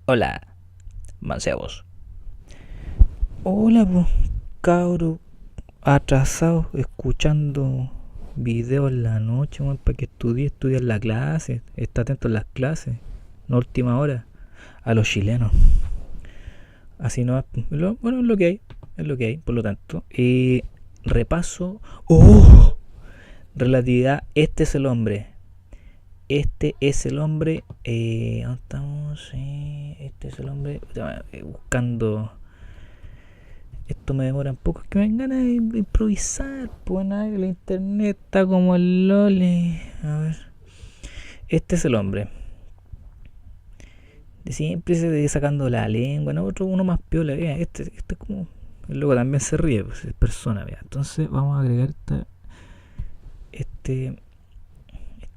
Hola, mancebos. Hola, pues, cabro, atrasado, escuchando videos en la noche, para que estudie en la clase, está atento en las clases, no última hora, a los chilenos. Así no, bueno, es lo que hay, por lo tanto. Repaso. ¡Oh! Relatividad, este es el hombre. Este es el hombre. ¿Dónde estamos? Este es el hombre. Buscando. Esto me demora un poco, es que me dan ganas de improvisar. Pues nada, el internet está como el loli. A ver. Este es el hombre. De siempre se de sacando la lengua, ¿no? Otro, uno más piola, vea. Este es como. El loco también se ríe, pues es persona, vea. Entonces vamos a agregar este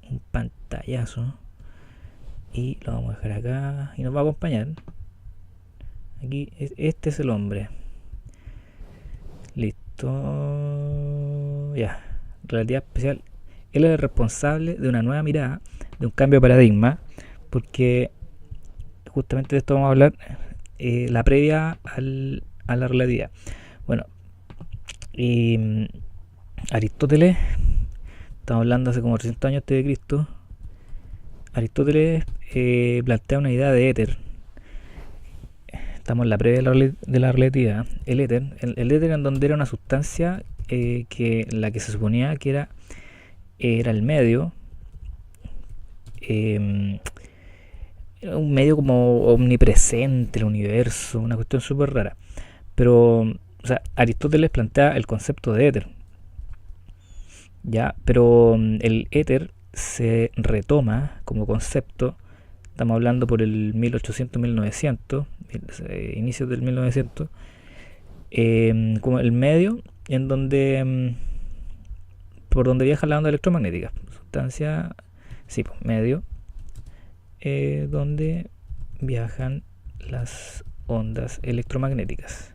un pantallazo. Y lo vamos a dejar acá. Y nos va a acompañar. Aquí, este es el hombre. Listo. Ya. Relatividad especial. Él es el responsable de una nueva mirada, de un cambio de paradigma, porque justamente de esto vamos a hablar, la previa a la relatividad. Bueno, y Aristóteles, estamos hablando hace como 300 años antes de Cristo. Aristóteles plantea una idea de éter. Estamos en la previa de la relatividad. El éter, el éter en donde era una sustancia que la que se suponía que era el medio, eh, era un medio como omnipresente, el universo, una cuestión súper rara. Pero, o sea, Aristóteles plantea el concepto de éter, ¿ya? Pero el éter se retoma como concepto, estamos hablando por el 1800-1900, inicios del 1900, como el medio en donde, por donde viaja la onda electromagnética, sustancia, sí, pues, medio, donde viajan las ondas electromagnéticas.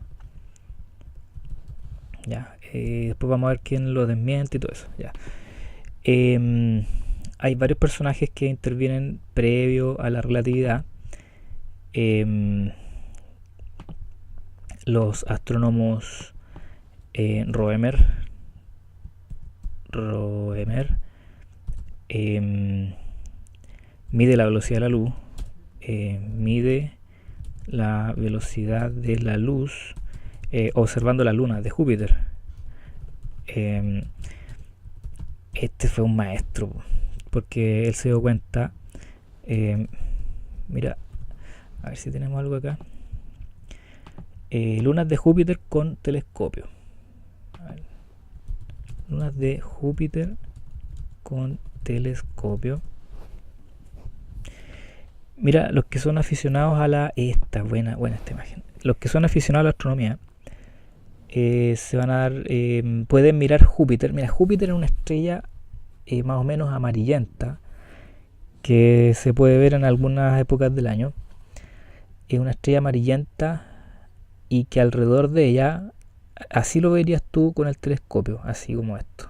Ya, después vamos a ver quién lo desmiente y todo eso. Ya. Hay varios personajes que intervienen previo a la relatividad. Em, los astrónomos Roemer, Roemer em, mide la velocidad de la luz, mide la velocidad de la luz observando la luna de Júpiter. Eh, este fue un maestro, porque él se dio cuenta, eh, mira, a ver si tenemos algo acá, lunas de Júpiter con telescopio. A ver, lunas de Júpiter con telescopio. Mira, los que son aficionados a la... Esta, buena esta imagen. Los que son aficionados a la astronomía se van a dar... pueden mirar Júpiter. Mira, Júpiter es una estrella más o menos amarillenta que se puede ver en algunas épocas del año. Es una estrella amarillenta y que alrededor de ella, así lo verías tú con el telescopio, así como esto.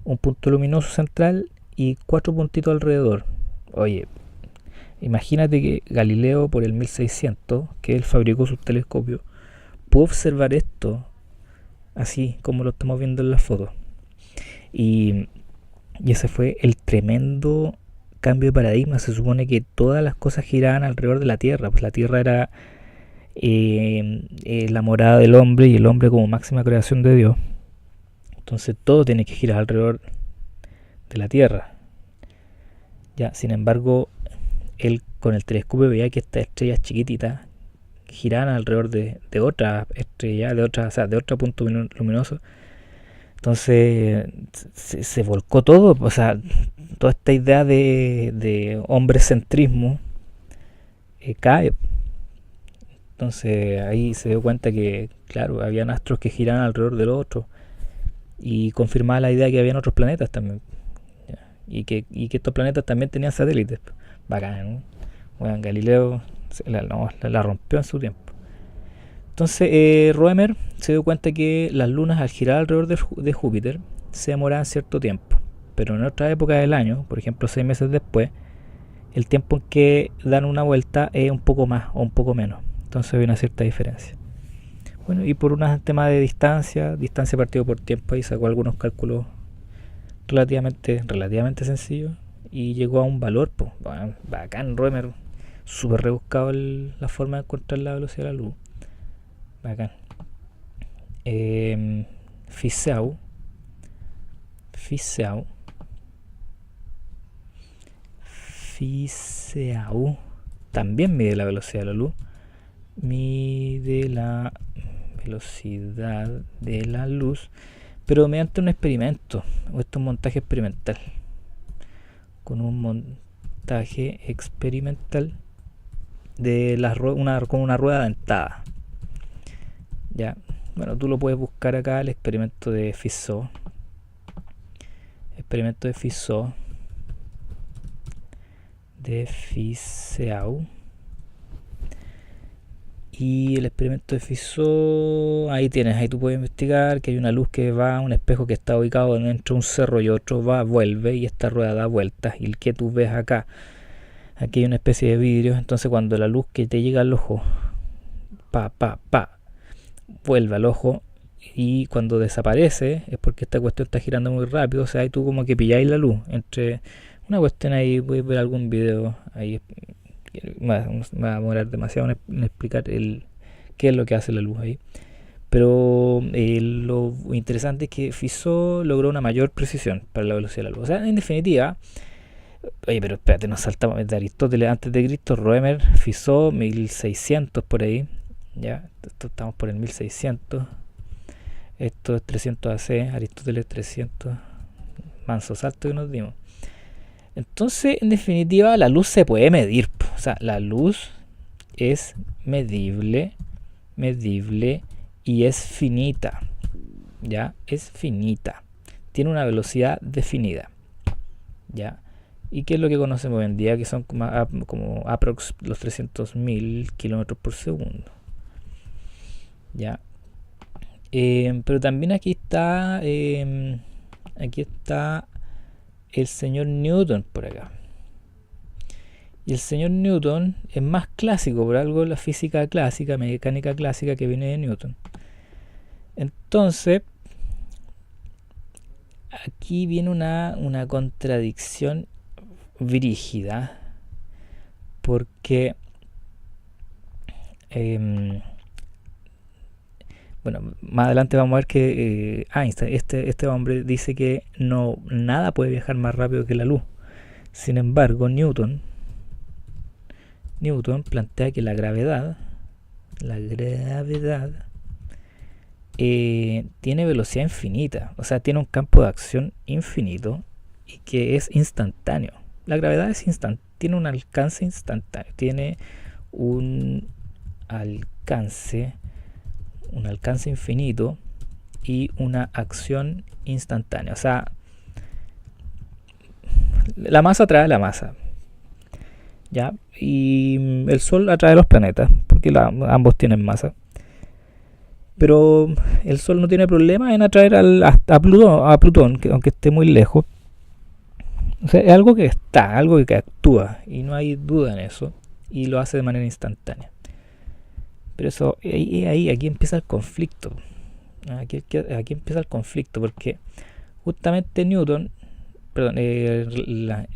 Un punto luminoso central y cuatro puntitos alrededor. Oye, imagínate que Galileo por el 1600, que él fabricó sus telescopios, pudo observar esto así como lo estamos viendo en la foto. Y, y ese fue el tremendo cambio de paradigma. Se supone que todas las cosas giraban alrededor de la Tierra, pues la Tierra era la morada del hombre y el hombre como máxima creación de Dios. Entonces todo tiene que girar alrededor de la Tierra. Ya, sin embargo, él con el telescopio veía que estas estrellas chiquititas giraban alrededor de otra estrella, o sea, de otro punto luminoso. Entonces se volcó todo, o sea, toda esta idea de hombrecentrismo cae. Entonces ahí se dio cuenta que, claro, habían astros que giraban alrededor del otro y confirmaba la idea de que habían otros planetas también. Y que estos planetas también tenían satélites. Bacán, ¿no? Bueno, Galileo la rompió en su tiempo. Entonces, Roemer se dio cuenta que las lunas al girar alrededor de Júpiter se demoraban cierto tiempo, pero en otra época del año, por ejemplo 6 meses después, el tiempo en que dan una vuelta es un poco más o un poco menos. Entonces hay una cierta diferencia. Bueno, y por un tema de distancia partido por tiempo, ahí sacó algunos cálculos relativamente sencillos y llegó a un valor, pues, bacán, Roemer, súper rebuscado la forma de encontrar la velocidad de la luz. Bacán. Fizeau también mide la velocidad de la luz. Mide la velocidad de la luz, pero mediante un experimento. Esto es un montaje experimental. Con un montaje experimental de con una rueda dentada. Ya. Bueno, tú lo puedes buscar acá, el experimento de Fizeau. Experimento de Fizeau. Y el experimento de Fizeau, ahí tienes, ahí tú puedes investigar que hay una luz que va a un espejo que está ubicado entre un cerro y otro, vuelve, y esta rueda da vueltas. Y el que tú ves acá, aquí hay una especie de vidrio. Entonces cuando la luz que te llega al ojo, vuelve al ojo, y cuando desaparece es porque esta cuestión está girando muy rápido. O sea, ahí tú como que pilláis la luz entre una cuestión. Ahí voy a ver algún video ahí. Me va a demorar demasiado en explicar qué es lo que hace la luz ahí. Pero lo interesante es que Fizeau logró una mayor precisión para la velocidad de la luz. O sea, en definitiva, oye, pero espérate, nos saltamos de Aristóteles antes de Cristo, Roemer, Fizeau, 1600 por ahí. Ya, estamos por el 1600. Esto es 300 AC, Aristóteles 300. Manso salto que nos dimos. Entonces, en definitiva, la luz se puede medir. O sea, la luz es medible y es finita. ¿Ya? Es finita. Tiene una velocidad definida. ¿Ya? ¿Y qué es lo que conocemos hoy en día? Que son como aprox los 300.000 kilómetros por segundo. ¿Ya? Pero también aquí está el señor Newton por acá. Y el señor Newton es más clásico, por algo la física clásica, mecánica clásica que viene de Newton. Entonces, aquí viene una contradicción brígida, porque bueno, más adelante vamos a ver que Einstein, este hombre, dice que nada puede viajar más rápido que la luz. Sin embargo, Newton plantea que la gravedad tiene velocidad infinita. O sea, tiene un campo de acción infinito y que es instantáneo. La gravedad tiene un alcance instantáneo. Tiene un alcance infinito y una acción instantánea. O sea, la masa atrae a la masa. ¿Ya? Y el Sol atrae a los planetas, porque ambos tienen masa. Pero el Sol no tiene problema en atraer a Plutón, aunque esté muy lejos. O sea, es algo que algo que actúa, y no hay duda en eso, y lo hace de manera instantánea. Pero aquí empieza el conflicto. Aquí empieza el conflicto, porque justamente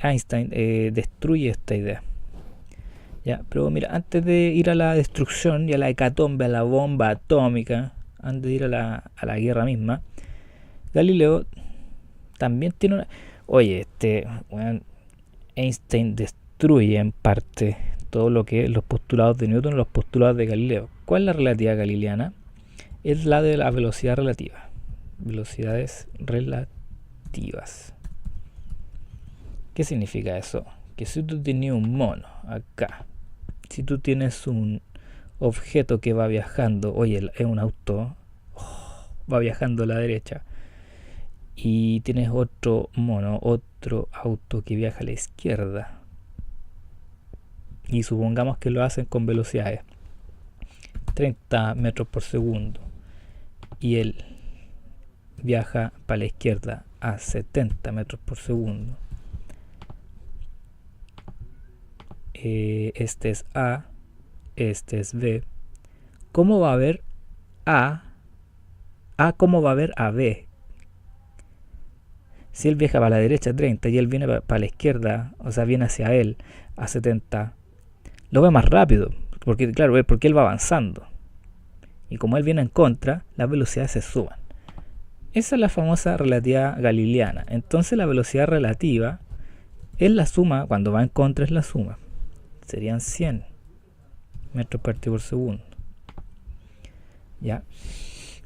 Einstein destruye esta idea. Ya, pero mira, antes de ir a la destrucción y a la hecatombe, a la bomba atómica, antes de ir a la guerra misma, Galileo también tiene una... Oye, Einstein destruye en parte todo lo que los postulados de Newton y los postulados de Galileo. ¿Cuál es la relatividad galileana? Es la de la velocidad relativa. Velocidades relativas. ¿Qué significa eso? Que si tú tienes un mono acá, si tú tienes un objeto que va viajando, oye, es un auto, va viajando a la derecha, y tienes otro auto que viaja a la izquierda, y supongamos que lo hacen con velocidades 30 metros por segundo, y él viaja para la izquierda a 70 metros por segundo. este es A, este es B. ¿Cómo va a haber A? ¿Cómo va a haber a B? Si él viaja para la derecha 30 y él viene para la izquierda, o sea, viene hacia él a 70, lo ve más rápido, porque claro, porque él va avanzando. Y como él viene en contra, las velocidades se suban. Esa es la famosa relatividad galileana. Entonces la velocidad relativa es la suma, cuando va en contra es la suma. Serían 100 metros partido por segundo. ¿Ya?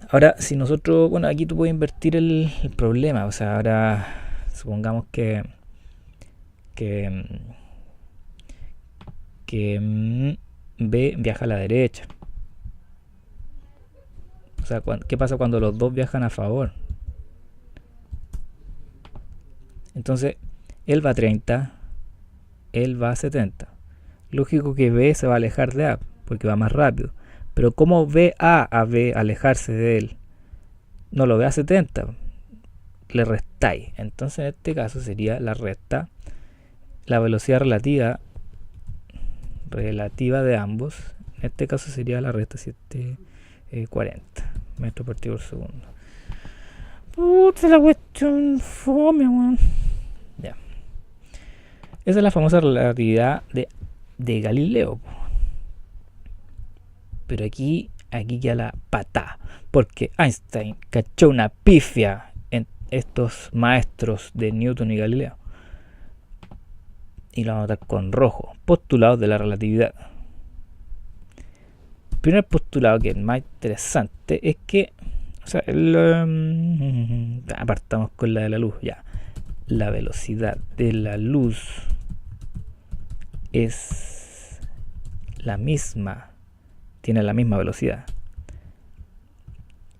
Ahora, si nosotros, bueno, aquí tú puedes invertir el problema. O sea, ahora supongamos que B viaja a la derecha. O sea, ¿qué pasa cuando los dos viajan a favor? Entonces, él va a 30, él va a 70. Lógico que B se va a alejar de A, porque va más rápido. Pero ¿cómo ve a B alejarse de él? No lo ve a 70, le restáis. Entonces, en este caso sería la resta, la velocidad relativa de ambos. En este caso sería la resta 740 metros partido por segundo. Puta la cuestión fome, weón. Ya. Esa es la famosa relatividad de Galileo. Pero aquí queda la patá. Porque Einstein cachó una pifia en estos maestros de Newton y Galileo. Y lo vamos a notar con rojo. Postulados de la relatividad. El primer postulado, que es el más interesante, es que, o sea, apartamos con la de la luz, ya. La velocidad de la luz es la misma, tiene la misma velocidad.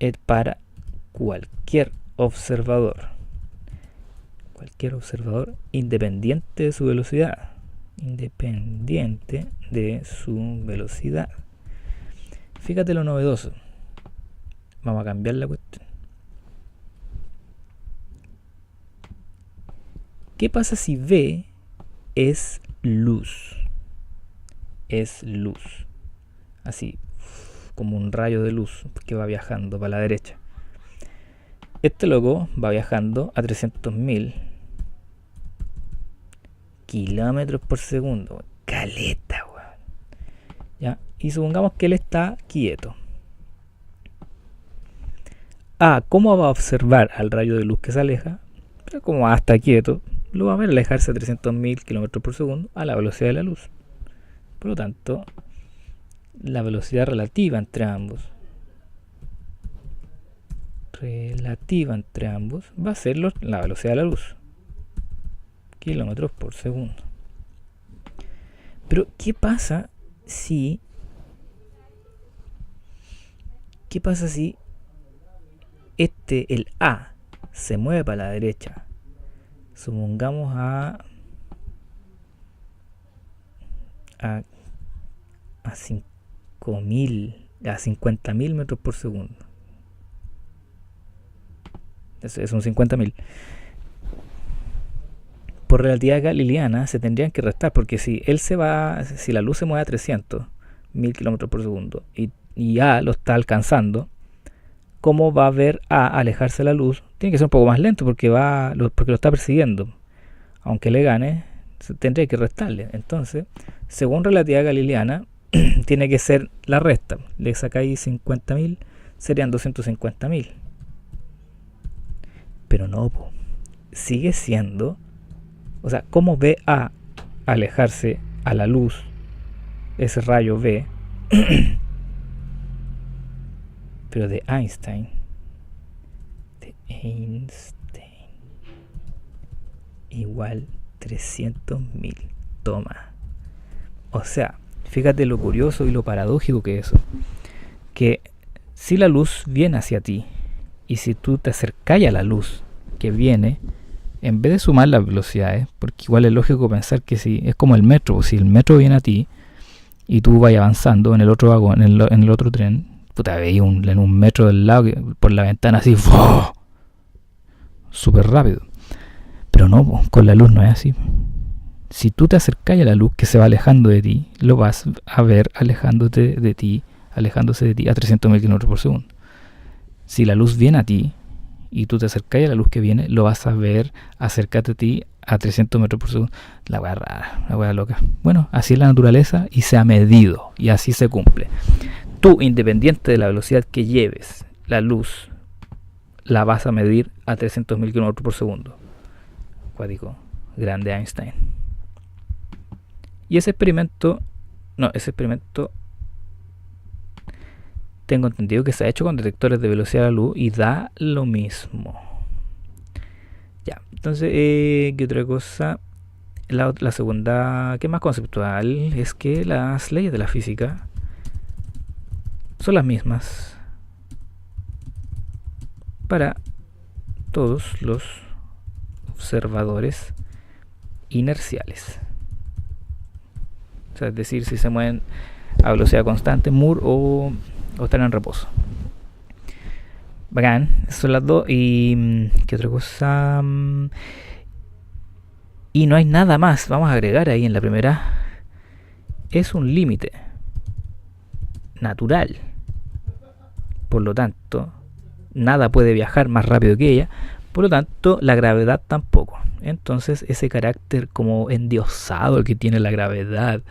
Es para cualquier observador. Cualquier observador independiente de su velocidad. Independiente de su velocidad. Fíjate lo novedoso. Vamos a cambiar la cuestión. ¿Qué pasa si V es luz? Es luz. Así, como un rayo de luz que va viajando para la derecha. Este loco va viajando a 300.000 kilómetros por segundo. Caleta, weón. ¿Ya? Y supongamos que él está quieto. ¿Cómo va a observar al rayo de luz que se aleja? Pero como está quieto, lo va a ver alejarse a 300.000 kilómetros por segundo a la velocidad de la luz. Por lo tanto, la velocidad relativa entre ambos va a ser la velocidad de la luz, kilómetros por segundo. Pero ¿qué pasa si el A se mueve para la derecha? Supongamos a 50.000 metros por segundo. Eso son 50.000. Por relatividad galileana se tendrían que restar, porque si la luz se mueve a 300.000 kilómetros por segundo y A lo está alcanzando, ¿cómo va a ver A alejarse de la luz? Tiene que ser un poco más lento porque lo está persiguiendo. Aunque le gane, tendría que restarle. Entonces, según relatividad galileana, tiene que ser la resta. Le sacáis 50.000, serían 250.000. Pero no, sigue siendo, o sea, ¿cómo ve A alejarse a la luz, ese rayo B? Pero de Einstein igual 300.000. Toma. O sea, fíjate lo curioso y lo paradójico que es eso. Que si la luz viene hacia ti y si tú te acercas a la luz que viene, en vez de sumar las velocidades, porque igual es lógico pensar que si es como el metro, si el metro viene a ti y tú vas avanzando en el otro vagón, en el otro tren, puta, veis en un metro del lado por la ventana así, ¡oh! Súper rápido. Pero no, con la luz no es así. si tú te acercas a la luz que se va alejando de ti, lo vas a ver alejándose de ti a 300.000 km por segundo. Si la luz viene a ti y tú te acercas a la luz que viene, lo vas a ver acercarte a ti a 300 metros por segundo. La hueá rara, la hueá loca. Bueno, así es la naturaleza y se ha medido y así se cumple. Tú, independiente de la velocidad que lleves la luz, la vas a medir a 300.000 km por segundo. Cuático, grande Einstein. Y ese experimento tengo entendido que se ha hecho con detectores de velocidad de la luz y da lo mismo. Ya, entonces, ¿qué otra cosa? La segunda, que es más conceptual, es que las leyes de la física son las mismas para todos los observadores inerciales. O sea, es decir, si se mueven a velocidad constante, Moore o están en reposo. Bacán, esas son las dos. Y ¿qué otra cosa? Y no hay nada más. Vamos a agregar ahí en la primera. Es un límite natural. Por lo tanto, nada puede viajar más rápido que ella. Por lo tanto, la gravedad tampoco. Entonces, ese carácter como endiosado que tiene la gravedad,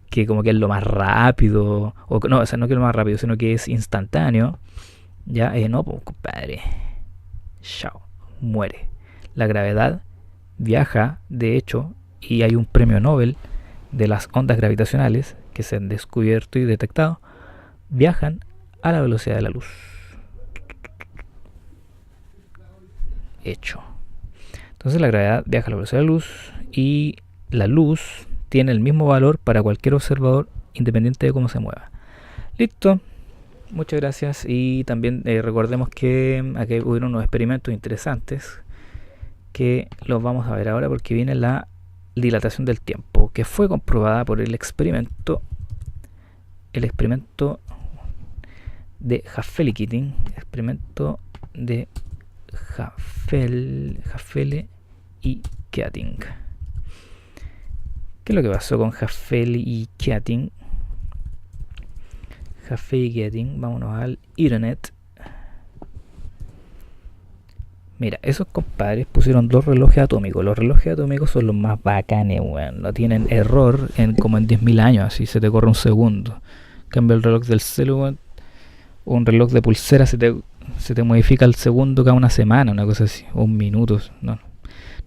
que como que es lo más rápido, no, o sea, no que es lo más rápido, sino que es instantáneo, ya, no, pues, compadre, chao, muere. La gravedad viaja, de hecho, y hay un premio Nobel de las ondas gravitacionales que se han descubierto y detectado, viajan a la velocidad de la luz. Hecho. Entonces la gravedad viaja a la velocidad de la luz y la luz tiene el mismo valor para cualquier observador independiente de cómo se mueva. Listo. Muchas gracias y también recordemos que aquí hubo unos experimentos interesantes que los vamos a ver ahora porque viene la dilatación del tiempo que fue comprobada por el experimento de Haffel-Keating, experimento de Haffel y Keating. ¿Qué es lo que pasó con Haffel y Keating? Haffel y Keating, vámonos al internet. Mira, esos compadres pusieron dos relojes atómicos. Los relojes atómicos son los más bacanes, weón. No tienen error como en 10.000 años, así se te corre un segundo. En cambio el reloj del celular, un reloj de pulsera se te modifica el segundo cada una semana, una cosa así, o un minuto, no,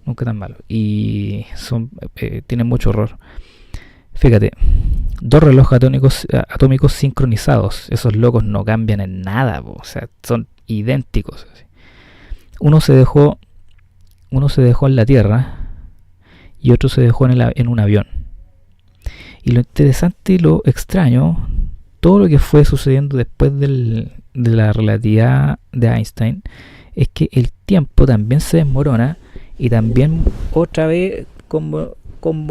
nunca tan malo. Y tienen mucho error. Fíjate, dos relojes atómicos sincronizados, esos locos no cambian en nada, o sea, son idénticos. Así. Uno se dejó en la Tierra y otro se dejó en un avión. Y lo interesante y lo extraño, todo lo que fue sucediendo después de la relatividad de Einstein, es que el tiempo también se desmorona y también otra vez combo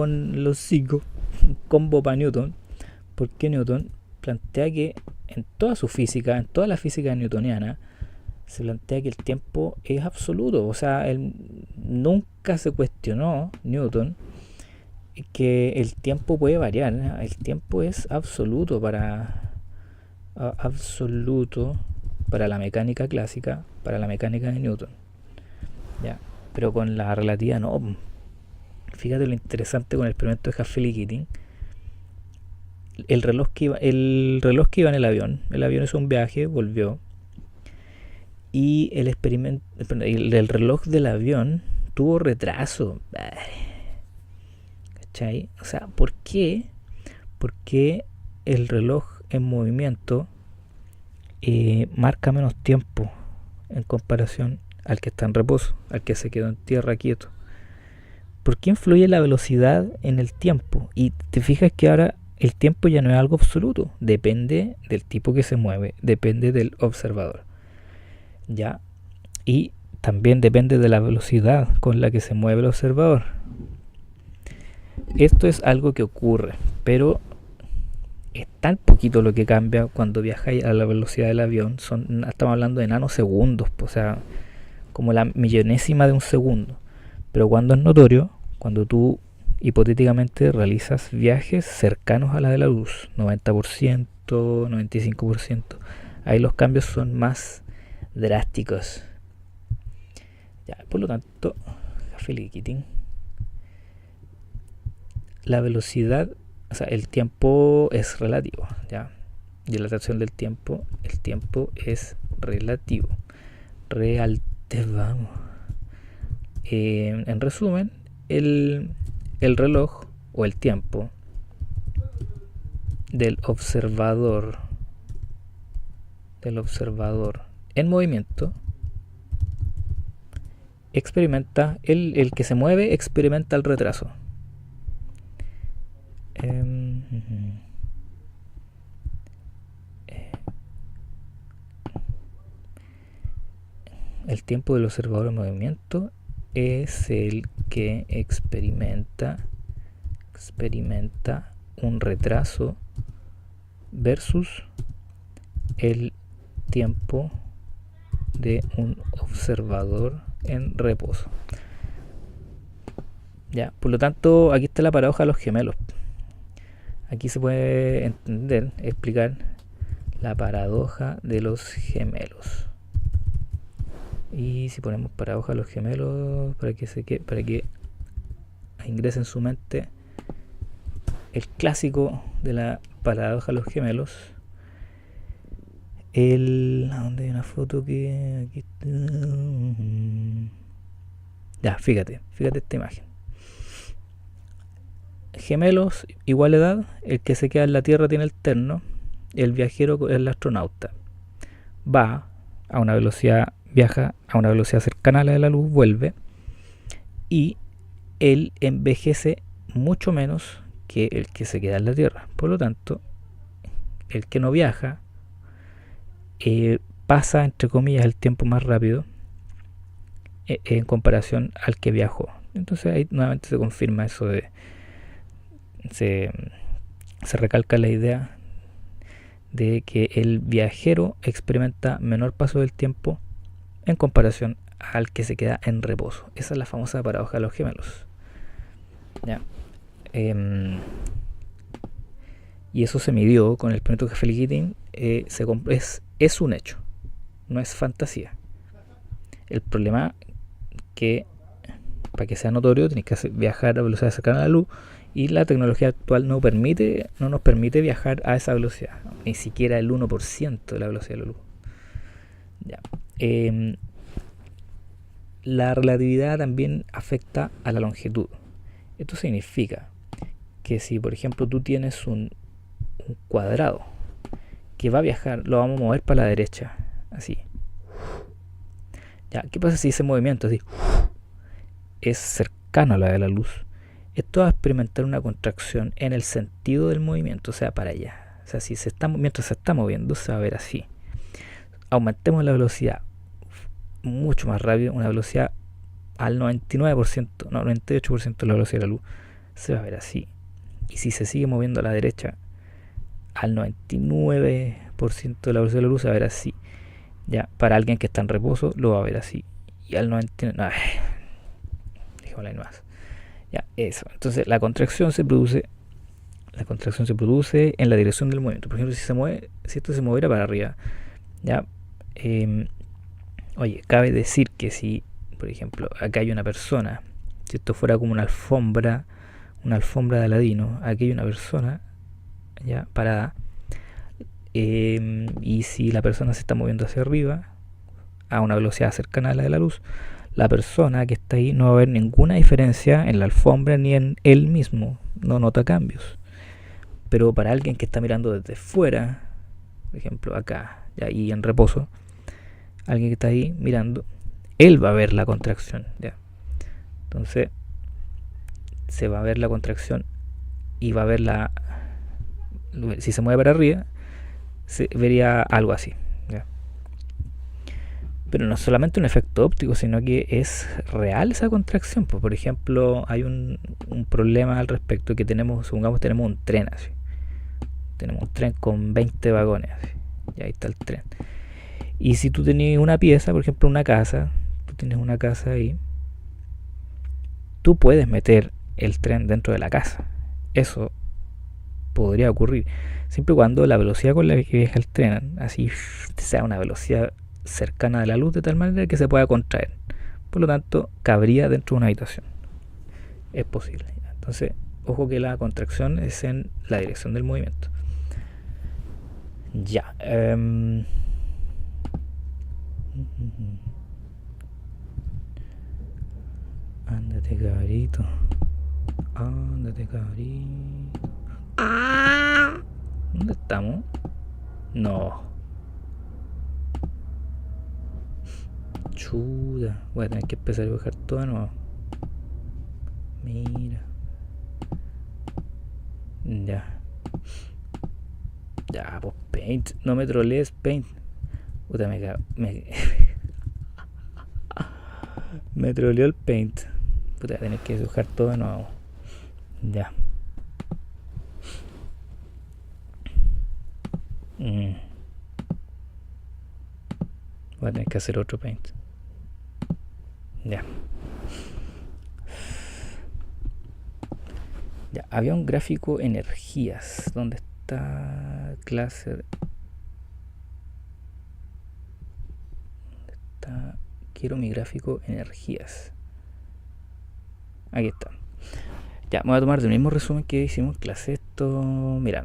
en los hocico, combo para Newton, porque Newton plantea que en toda su física, en toda la física newtoniana, se plantea que el tiempo es absoluto. O sea, él nunca se cuestionó, Newton, que el tiempo puede variar. El tiempo es absoluto para la mecánica clásica, para la mecánica de Newton. ¿Ya? Pero con la relatividad no. Fíjate lo interesante con el experimento de Haffel y Keating. El reloj que iba en el avión hizo un viaje, volvió. Y el reloj del avión tuvo retraso. ¿Cachai? O sea, ¿por qué? Porque el reloj en movimiento marca menos tiempo en comparación al que está en reposo, al que se quedó en tierra quieto. ¿Por qué influye la velocidad en el tiempo? Y te fijas que ahora el tiempo ya no es algo absoluto, depende del tipo que se mueve, depende del observador. ¿Ya? Y también depende de la velocidad con la que se mueve el observador. Esto es algo que ocurre, pero es tan poquito lo que cambia cuando viajáis a la velocidad del avión. Estamos hablando de nanosegundos, o sea, como la millonésima de un segundo. Pero cuando es notorio, cuando tú hipotéticamente realizas viajes cercanos a la de la luz, 90%, 95%. Ahí los cambios son más drásticos. Ya, por lo tanto, Feliquitín, la velocidad, o sea, el tiempo es relativo, ¿ya? Dilatación del tiempo, el tiempo es relativo. Vamos. En resumen, el reloj o el tiempo del observador en movimiento experimenta, el que se mueve experimenta el retraso. El tiempo del observador en movimiento es el que experimenta un retraso versus el tiempo de un observador en reposo. Ya, por lo tanto, aquí está la paradoja de los gemelos. Aquí se puede explicar la paradoja de los gemelos. Y si ponemos paradoja de los gemelos para que ingrese en su mente el clásico de la paradoja de los gemelos. ¿Dónde hay una foto que aquí está? Ya, fíjate esta imagen. Gemelos, igual edad, el que se queda en la Tierra tiene el terno, el viajero es el astronauta. Viaja a una velocidad cercana a la de la luz, vuelve, y él envejece mucho menos que el que se queda en la Tierra. Por lo tanto, el que no viaja pasa, entre comillas, el tiempo más rápido en comparación al que viajó. Entonces ahí nuevamente se confirma eso se recalca la idea de que el viajero experimenta menor paso del tiempo en comparación al que se queda en reposo. Esa es la famosa paradoja de los gemelos. ¿Ya? Y eso se midió con el experimento de Feliquitín. Es un hecho, no es fantasía. El problema que para que sea notorio tienes que viajar a velocidad cercana a la luz, y la tecnología actual no nos permite viajar a esa velocidad, ni siquiera el 1% de la velocidad de la luz. Ya. La relatividad también afecta a la longitud. Esto significa que si, por ejemplo, tú tienes un cuadrado que va a viajar, lo vamos a mover para la derecha, así. Ya, ¿qué pasa si ese movimiento así es cercano a la de la luz? Esto va a experimentar una contracción en el sentido del movimiento, o sea, para allá. O sea, mientras se está moviendo, se va a ver así. Aumentemos la velocidad mucho más rápido, una velocidad al 98% de la velocidad de la luz, se va a ver así. Y si se sigue moviendo a la derecha, al 99% de la velocidad de la luz se va a ver así. Ya, para alguien que está en reposo, lo va a ver así. Y al 99%... Déjame más. Ya, eso. Entonces la contracción se produce en la dirección del movimiento. Por ejemplo, si esto se moviera para arriba, ya, oye, cabe decir que si, por ejemplo, acá hay una persona, si esto fuera como una alfombra de Aladino, aquí hay una persona ya parada, y si la persona se está moviendo hacia arriba a una velocidad cercana a la de la luz, la persona que está ahí no va a ver ninguna diferencia en la alfombra ni en él mismo, no nota cambios. Pero para alguien que está mirando desde fuera, por ejemplo acá y en reposo, alguien que está ahí mirando, él va a ver la contracción, ¿ya? Entonces se va a ver la contracción y va a ver si se mueve para arriba, se vería algo así, ¿ya? Pero no es solamente un efecto óptico, sino que es real esa contracción. Pues, por ejemplo, hay un problema al respecto, que supongamos tenemos un tren así. Tenemos un tren con 20 vagones así. Y ahí está el tren. Y si tú tenías una pieza, por ejemplo una casa, tú tienes una casa ahí, tú puedes meter el tren dentro de la casa. Eso podría ocurrir, siempre y cuando la velocidad con la que viaja el tren, así, sea una velocidad cercana a la luz, de tal manera que se pueda contraer. Por lo tanto, cabría dentro de una habitación. Es posible. Entonces, ojo que la contracción es en la dirección del movimiento. Ya. Ándate, cabrito. Ándate, cabrito. ¿Dónde estamos? No. Chuda. Voy a tener que empezar a dibujar todo de nuevo. Mira. Ya. Ya, pues Paint. No me trolees, Paint. Puta, me troleó el Paint. Puta, voy a tener que dibujar todo de nuevo. Ya. Voy a tener que hacer otro Paint. Ya. Ya, había un gráfico energías. ¿Dónde está clase? ¿Dónde está? Quiero mi gráfico energías. Aquí está. Ya, me voy a tomar del mismo resumen que hicimos en clase. Esto, mira,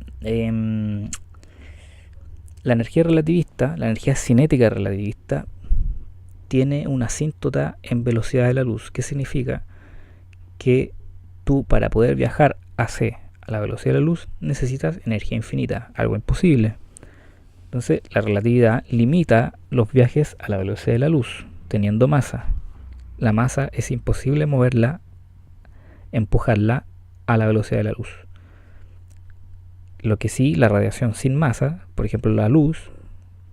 la energía relativista, la energía cinética relativista, tiene una asíntota en velocidad de la luz. ¿Qué significa? Que tú, para poder viajar a la velocidad de la luz, necesitas energía infinita, algo imposible. Entonces, la relatividad limita los viajes a la velocidad de la luz, teniendo masa. La masa es imposible moverla, empujarla a la velocidad de la luz. Lo que sí, la radiación sin masa, por ejemplo la luz,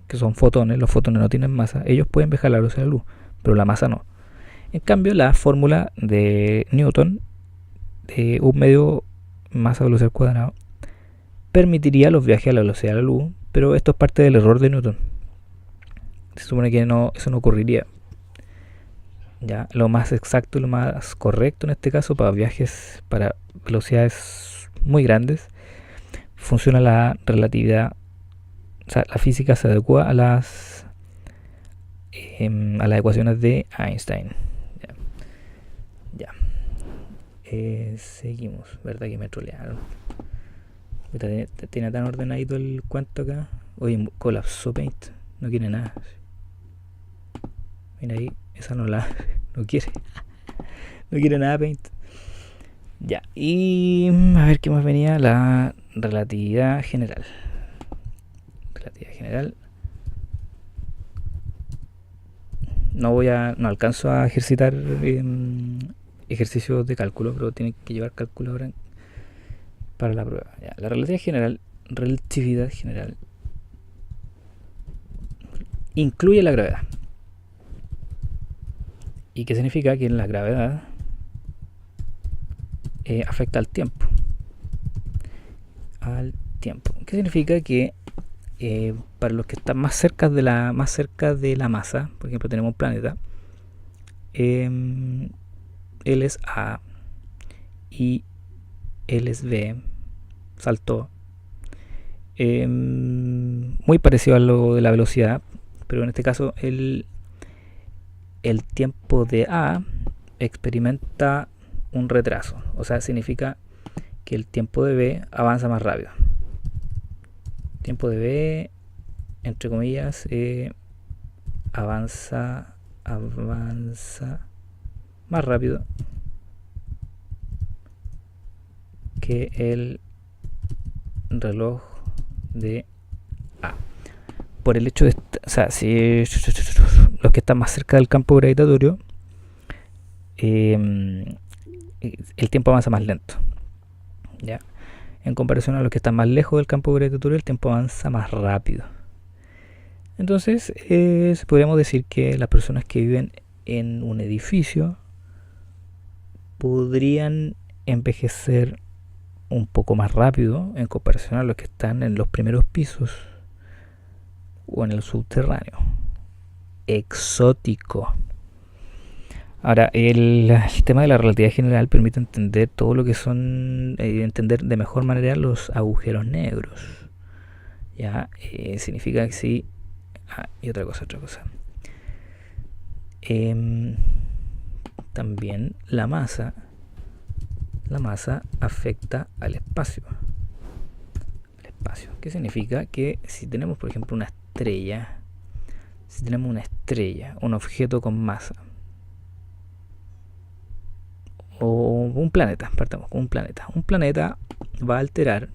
que son fotones, los fotones no tienen masa, ellos pueden viajar a la velocidad de la luz, pero la masa no. En cambio, la fórmula de Newton, de un medio masa velocidad al cuadrado, permitiría los viajes a la velocidad de la luz, pero esto es parte del error de Newton. Se supone que eso no ocurriría. Ya, lo más exacto y lo más correcto en este caso para viajes para velocidades muy grandes, funciona la relatividad. O sea, la física se adecua a las ecuaciones de Einstein. Ya. Seguimos. ¿Verdad que me trolearon? Tiene tan ordenadito el cuento acá. Oye, colapsó Paint. No quiere nada. Mira ahí, esa no quiere. No quiere nada Paint. Ya, y a ver qué más venía. La relatividad general. No alcanzo a ejercitar ejercicios de cálculo, pero tienen que llevar cálculo ahora para la prueba. Ya, la relatividad general incluye la gravedad. ¿Y qué significa? Que la gravedad afecta al tiempo. ¿Qué significa? Que para los que están más cerca de la masa, por ejemplo tenemos un planeta, él es A y él es B, saltó, muy parecido a lo de la velocidad, pero en este caso el tiempo de A experimenta un retraso, o sea, significa que el tiempo de B avanza más rápido. Tiempo de B, entre comillas, avanza más rápido que el reloj de A. Por el hecho de, o sea, si los que están más cerca del campo gravitatorio, el tiempo avanza más lento, ¿ya? En comparación a los que están más lejos del campo gravitatorio, el tiempo avanza más rápido. Entonces, podríamos decir que las personas que viven en un edificio podrían envejecer un poco más rápido en comparación a los que están en los primeros pisos o en el subterráneo. Exótico. Ahora, el tema de la relatividad general permite entender todo lo que son, entender de mejor manera los agujeros negros. Ya, significa que sí. Y otra cosa. Em, También la masa afecta al espacio. ¿Qué significa? Que si tenemos, por ejemplo, una estrella, un objeto con masa, o un planeta, partamos con un planeta va a alterar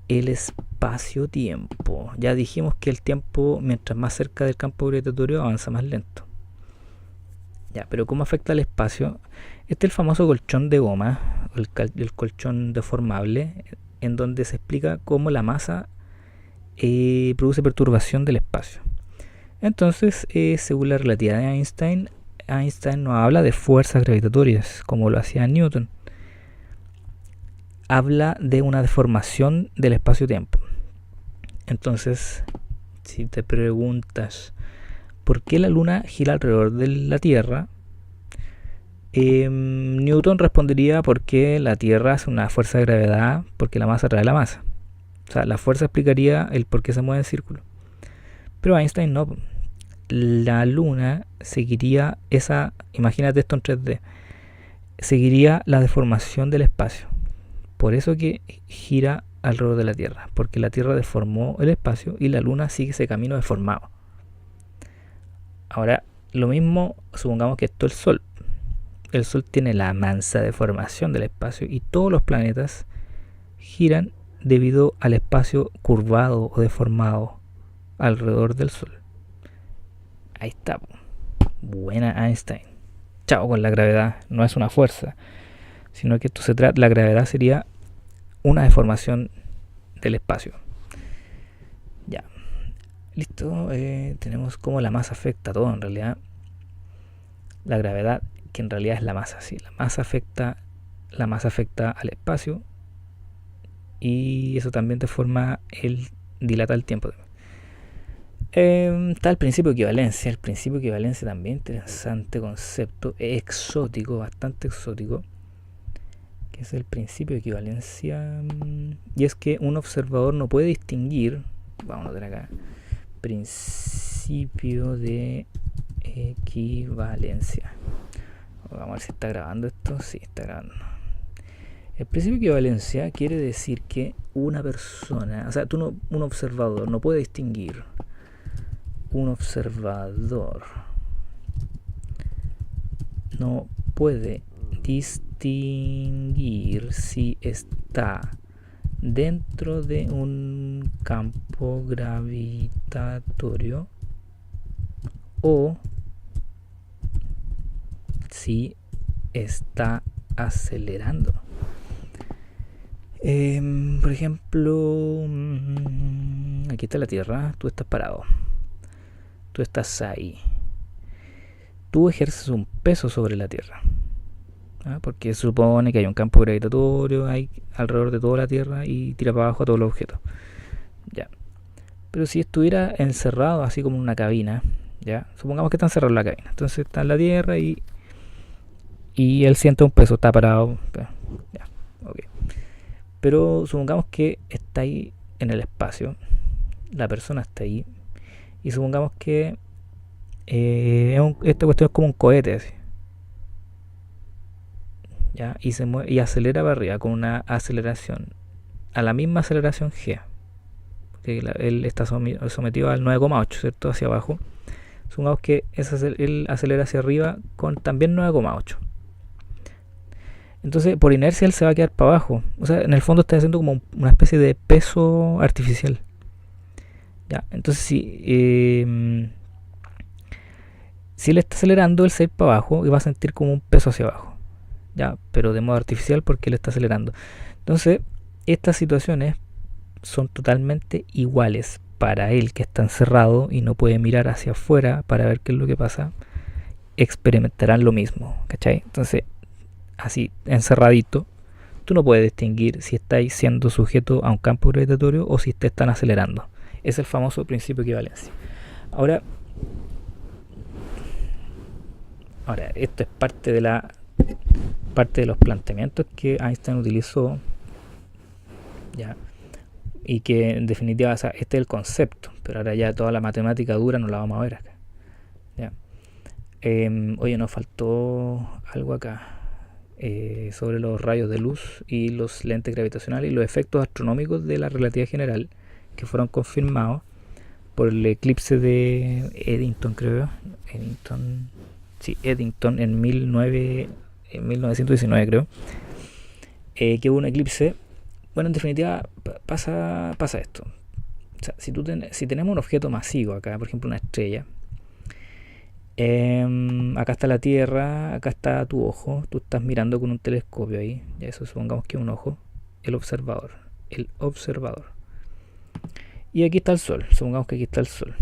el espacio-tiempo. Ya dijimos que el tiempo, mientras más cerca del campo gravitatorio, avanza más lento. Ya, pero ¿cómo afecta al espacio? Este es el famoso colchón de goma, el colchón deformable, en donde se explica cómo la masa produce perturbación del espacio. Entonces, según la relatividad de Einstein no habla de fuerzas gravitatorias, como lo hacía Newton. Habla de una deformación del espacio-tiempo. Entonces, si te preguntas por qué la Luna gira alrededor de la Tierra, Newton respondería porque la Tierra hace una fuerza de gravedad, porque la masa atrae la masa. O sea, la fuerza explicaría el por qué se mueve en círculo. Pero Einstein no. La Luna seguiría imagínate esto en 3D, seguiría la deformación del espacio. Por eso que gira alrededor de la Tierra, porque la Tierra deformó el espacio y la Luna sigue ese camino deformado. Ahora, lo mismo, supongamos que esto es el Sol. El Sol tiene la mansa deformación del espacio y todos los planetas giran debido al espacio curvado o deformado alrededor del Sol. Ahí está. Buena Einstein. Chao con la gravedad. No es una fuerza, sino que esto se trata, la gravedad sería una deformación del espacio. Ya. Listo. Tenemos cómo la masa afecta todo en realidad. La gravedad, que en realidad es la masa, sí. La masa afecta al espacio y eso también dilata el tiempo. Está el principio de equivalencia. El principio de equivalencia también interesante concepto, exótico, bastante exótico, que es el principio de equivalencia. Y es que un observador no puede distinguir, vamos a ver acá, principio de equivalencia. Vamos a ver si está grabando esto. Sí, está grabando. El principio de equivalencia quiere decir que una persona, o sea, un observador no puede distinguir. Un observador no puede distinguir si está dentro de un campo gravitatorio o si está acelerando. Por ejemplo, aquí está la Tierra, tú estás parado. Tú estás ahí. Tú ejerces un peso sobre la Tierra. Porque se supone que hay un campo gravitatorio alrededor de toda la Tierra y tira para abajo a todos los objetos. Ya. Pero si estuviera encerrado así como en una cabina, ya, supongamos que está encerrado en la cabina. Entonces está en la Tierra y él siente un peso, está parado. Ya, okay. Pero supongamos que está ahí en el espacio. La persona está ahí. Y supongamos que esta cuestión es como un cohete así. ¿Ya? Y se mueve y acelera para arriba con una aceleración, a la misma aceleración G. Porque él está sometido al 9,8, ¿cierto? Hacia abajo. Supongamos que él acelera hacia arriba con también 9,8. Entonces, por inercia él se va a quedar para abajo. O sea, en el fondo está haciendo como una especie de peso artificial. Ya, entonces si él está acelerando, él se va a ir para abajo y va a sentir como un peso hacia abajo. Ya, pero de modo artificial porque él está acelerando. Entonces, estas situaciones son totalmente iguales para él que está encerrado y no puede mirar hacia afuera para ver qué es lo que pasa. Experimentarán lo mismo, ¿cachai? Entonces, así, encerradito, tú no puedes distinguir si estáis siendo sujeto a un campo gravitatorio o si te están acelerando. Es el famoso principio de equivalencia. Ahora, Ahora, esto es parte de los planteamientos que Einstein utilizó, ya, y que en definitiva, o sea, este es el concepto, pero ahora ya toda la matemática dura no la vamos a ver acá, ya. Oye, nos faltó algo acá, sobre los rayos de luz y los lentes gravitacionales y los efectos astronómicos de la relatividad general que fueron confirmados por el eclipse de Eddington, creo. Eddington en 1919, creo. Que hubo un eclipse. Bueno, en definitiva, pasa esto. O sea, si tenemos un objeto masivo acá, por ejemplo una estrella, acá está la Tierra, acá está tu ojo, tú estás mirando con un telescopio ahí, ya eso supongamos que es un ojo, el observador. Y aquí está el Sol, supongamos que aquí está el Sol.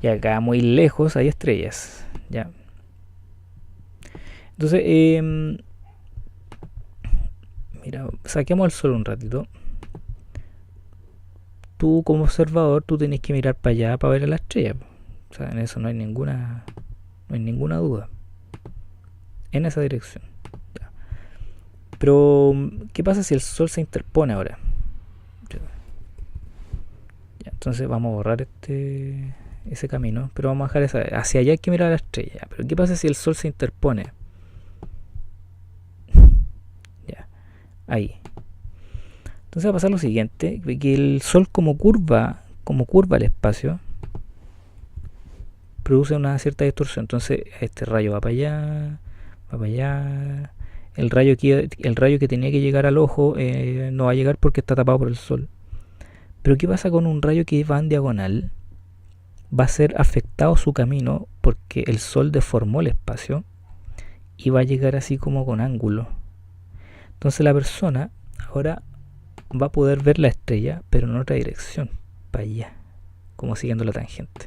Y acá muy lejos hay estrellas, ya. Entonces, mira, saquemos el Sol un ratito. Tú como observador, tú tenés que mirar para allá para ver a la estrella. O sea, en eso no hay ninguna duda. En esa dirección. Ya. Pero, ¿qué pasa si el Sol se interpone ahora? Ya, entonces vamos a borrar ese camino, pero vamos a dejar hacia allá hay que mirar a la estrella. Pero ¿qué pasa si el Sol se interpone? Ya, ahí. Entonces va a pasar lo siguiente, que el Sol como curva el espacio, produce una cierta distorsión. Entonces este rayo va para allá. El rayo que tenía que llegar al ojo no va a llegar porque está tapado por el Sol. Pero ¿qué pasa con un rayo que va en diagonal? Va a ser afectado su camino porque el Sol deformó el espacio y va a llegar así como con ángulo. Entonces la persona ahora va a poder ver la estrella, pero en otra dirección, para allá, como siguiendo la tangente.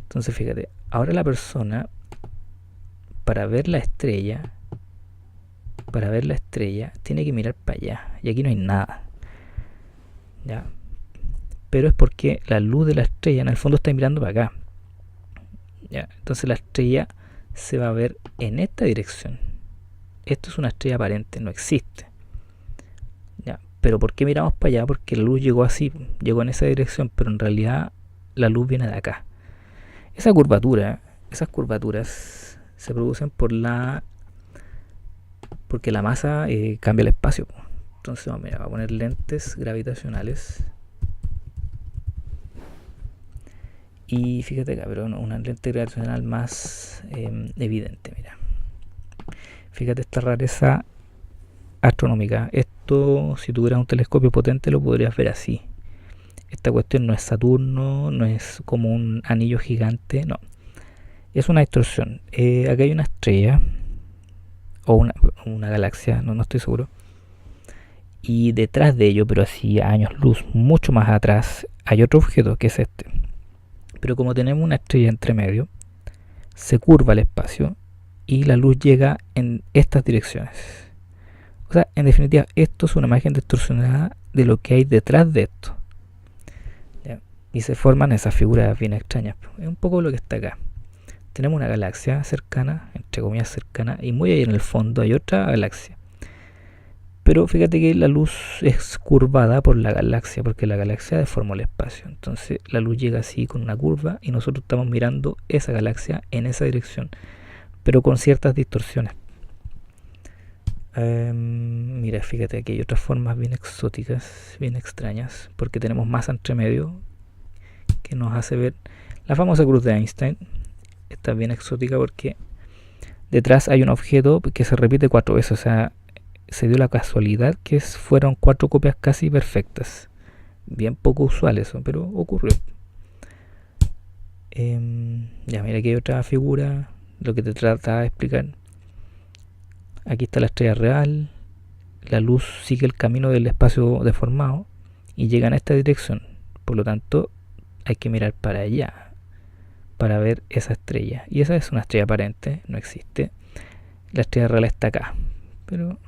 Entonces fíjate, ahora la persona para ver la estrella tiene que mirar para allá y aquí no hay nada, ¿ya? Pero es porque la luz de la estrella en el fondo está mirando para acá, ¿ya? Entonces la estrella se va a ver en esta dirección. Esto es una estrella aparente, no existe, ¿ya? Pero ¿por qué miramos para allá? Porque la luz llegó así, llegó en esa dirección, pero en realidad la luz viene de acá. Esas curvaturas se producen porque la masa cambia el espacio. Entonces vamos a poner lentes gravitacionales. Y fíjate acá, pero una lente gravitacional más evidente, mira. Fíjate esta rareza astronómica. Esto, si tuvieras un telescopio potente, lo podrías ver así. Esta cuestión no es Saturno, no es como un anillo gigante, no. Es una distorsión. Acá hay una estrella o una galaxia, no estoy seguro. Y detrás de ello, pero así a años luz, mucho más atrás, hay otro objeto que es este. Pero como tenemos una estrella entre medio, se curva el espacio y la luz llega en estas direcciones. O sea, en definitiva, esto es una imagen distorsionada de lo que hay detrás de esto. ¿Ya? Y se forman esas figuras bien extrañas. Es un poco lo que está acá. Tenemos una galaxia cercana, entre comillas cercana, y muy ahí en el fondo hay otra galaxia. Pero fíjate que la luz es curvada por la galaxia, porque la galaxia deformó el espacio. Entonces la luz llega así con una curva y nosotros estamos mirando esa galaxia en esa dirección, pero con ciertas distorsiones. Mira, fíjate que hay otras formas bien exóticas, bien extrañas, porque tenemos masa entre medio que nos hace ver la famosa cruz de Einstein. Está bien exótica porque detrás hay un objeto que se repite 4 veces, o sea, se dio la casualidad que fueron 4 copias casi perfectas. Bien poco usual eso, pero ocurrió. Ya, mira, aquí hay otra figura, lo que te trataba de explicar. Aquí está la estrella real, la luz sigue el camino del espacio deformado y llega en esta dirección. Por lo tanto, hay que mirar para allá para ver esa estrella. Y esa es una estrella aparente, no existe. La estrella real está acá, pero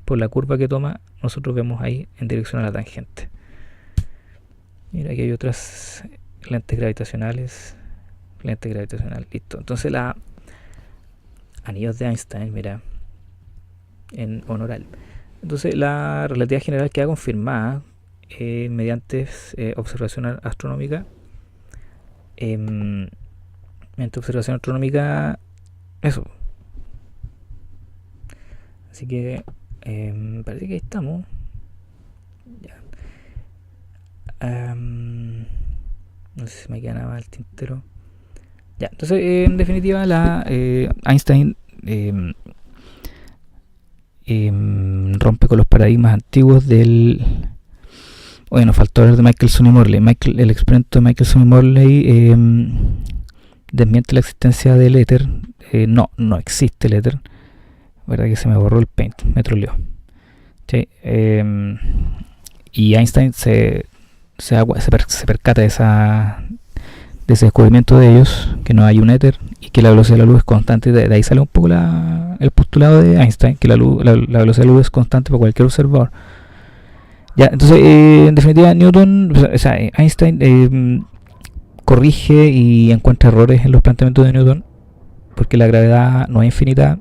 por la curva que toma, nosotros vemos ahí en dirección a la tangente. Mira, aquí hay otras lentes gravitacionales. Lente gravitacional, listo. Entonces anillos de Einstein, mira, en honor a él. Entonces la relatividad general queda confirmada mediante observación astronómica. Mediante observación astronómica, eso. Así que parece que ahí estamos. Ya. No sé si me queda nada más al tintero. Ya, entonces en definitiva Einstein rompe con los paradigmas antiguos del... Bueno, faltó hablar de Michelson y Morley. El experimento de Michelson y Morley desmiente la existencia del éter. No existe el éter. Verdad que se me borró el paint, me troleó. ¿Sí? Y Einstein se percata de ese descubrimiento de ellos, que no hay un éter y que la velocidad de la luz es constante. De ahí sale un poco el postulado de Einstein, que la velocidad de la luz es constante para cualquier observador. Ya, entonces, en definitiva, Einstein corrige y encuentra errores en los planteamientos de Newton, porque la gravedad no es infinita,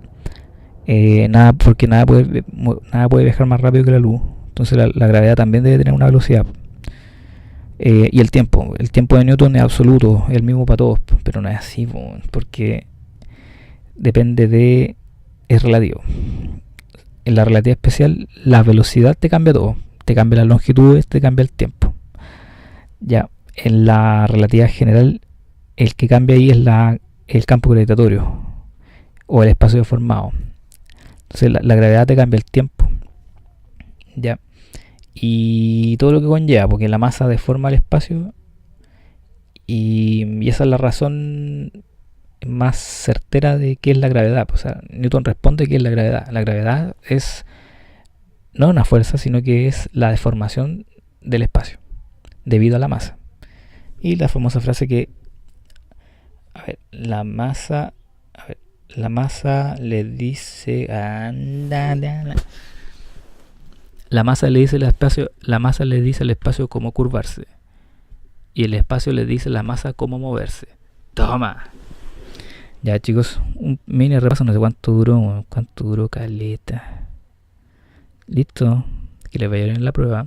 porque nada puede viajar más rápido que la luz. Entonces la gravedad también debe tener una velocidad. Y el tiempo de Newton es absoluto, es el mismo para todos, pero no es así, porque es relativo. En la relatividad especial, la velocidad te cambia todo, te cambia las longitudes, te cambia el tiempo. Ya, en la relatividad general, el que cambia ahí es el campo gravitatorio o el espacio deformado. Entonces la gravedad te cambia el tiempo. Ya. Y todo lo que conlleva, porque la masa deforma el espacio y esa es la razón más certera de qué es la gravedad. O sea, Newton responde que es la gravedad. La gravedad es no una fuerza, sino que es la deformación del espacio debido a la masa. Y la famosa frase que, la masa le dice la masa le dice al espacio cómo curvarse y el espacio le dice a la masa cómo moverse. Toma. Ya, chicos, un mini repaso, no sé cuánto duró caleta. Listo, que les vaya bien en la prueba.